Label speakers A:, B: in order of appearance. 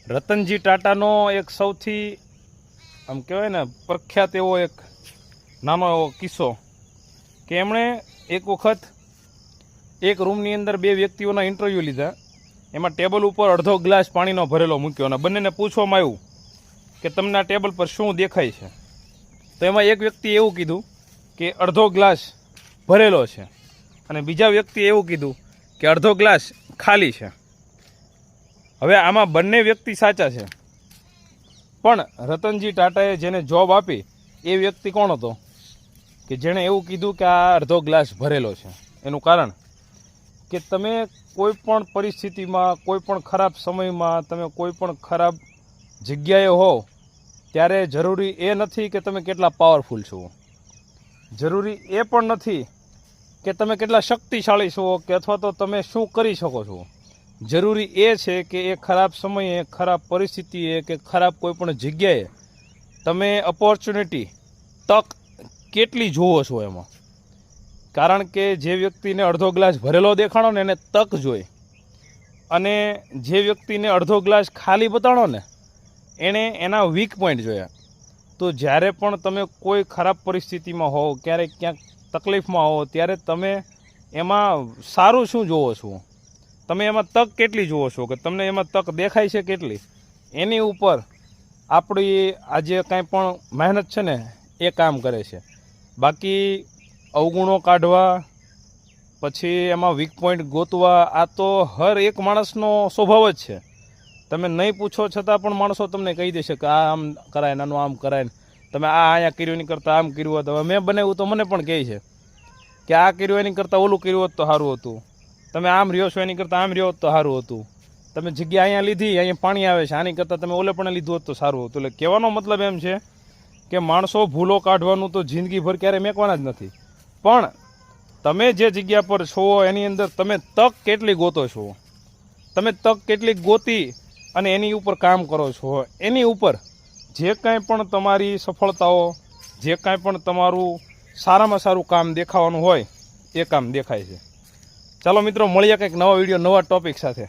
A: રતનજી ટાટાનો એક સૌથી આમ કહેવાય ને પ્રખ્યાત એવો એક નાનો એવો કિસ્સો કે એમણે એક વખત એક રૂમની અંદર બે વ્યક્તિઓના ઇન્ટરવ્યૂ લીધા. એમાં ટેબલ ઉપર અડધો ગ્લાસ પાણીનો ભરેલો મૂક્યો અને બંનેને પૂછવામાં આવ્યું કે તમને આ ટેબલ પર શું દેખાય છે. તો એમાં એક વ્યક્તિએ એવું કીધું કે અડધો ગ્લાસ ભરેલો છે અને બીજા વ્યક્તિએ એવું કીધું કે અડધો ગ્લાસ ખાલી છે. હવે આમાં બંને વ્યક્તિ સાચા છે, પણ રતનજી ટાટાએ જેને જોબ આપી એ વ્યક્તિ કોણ હતો કે જેણે એવું કીધું કે આ અડધો ગ્લાસ ભરેલો છે. એનું કારણ કે તમે કોઈ પણ પરિસ્થિતિમાં, કોઈ પણ ખરાબ સમયમાં, તમે કોઈ પણ ખરાબ જગ્યાએ હો ત્યારે જરૂરી એ નથી કે તમે કેટલા પાવરફુલ છો, જરૂરી એ પણ નથી કે તમે કેટલા શક્તિશાળી છો કે અથવા તો તમે શું કરી શકો છો. જરૂરી એ છે કે એ ખરાબ સમયે, ખરાબ પરિસ્થિતિએ કે ખરાબ કોઈ પણ જગ્યાએ તમે ઓપોર્ચ્યુનિટી, તક કેટલી જુઓ છો એમાં. કારણ કે જે વ્યક્તિને અડધો ગ્લાસ ભરેલો દેખાણો ને એને તક જોઈ, અને જે વ્યક્તિને અડધો ગ્લાસ ખાલી બતાડો ને એણે એના વીક પોઈન્ટ જોયા. તો જ્યારે પણ તમે કોઈ ખરાબ પરિસ્થિતિમાં હો, ક્યારેક ક્યાંક તકલીફમાં હો, ત્યારે તમે એમાં સારું શું જુઓ છો, તમે એમાં તક કેટલી જુઓ છો, કે તમને એમાં તક દેખાય છે કેટલી, એની ઉપર આપણી આજે કાંઈ પણ મહેનત છે ને એ કામ કરે છે. બાકી અવગુણો કાઢવા, પછી એમાં વીક પોઈન્ટ ગોતવા, આ તો હર એક માણસનો સ્વભાવ જ છે. તમે નહીં પૂછો છતાં પણ માણસો તમને કહી દેશે કે આ આમ કરાય, નાનું આમ કરાય, તમે આ અહીંયા કર્યું નહીં કરતાં આમ કર્યું હોત. હવે મેં બનાવ્યું તો મને પણ કહે છે કે આ કર્યું એની કરતાં ઓલું કર્યું હોત તો સારું હતું, તમે આમ રહ્યો છો એની કરતાં આમ રહ્યો હોત તો સારું હતું, તમે જગ્યા અહીંયા લીધી, અહીંયા પાણી આવે છે, આની કરતાં તમે ઓલે પણ લીધું હોત તો સારું હતું. એટલે કહેવાનો મતલબ એમ છે કે માણસો ભૂલો કાઢવાનું તો જિંદગીભર ક્યારેય મેકવાના જ નથી, પણ તમે જે જગ્યા પર છો એની અંદર તમે તક કેટલી ગોતો છો, તમે તક કેટલી ગોતી અને એની ઉપર કામ કરો છો, એની ઉપર જે કાંઈ પણ તમારી સફળતાઓ, જે કાંઈ પણ તમારું સારામાં સારું કામ દેખાવાનું હોય એ કામ દેખાય છે. ચાલો મિત્રો, મળીએ કંઈક નવા વિડીયો, નવા ટોપિક સાથે.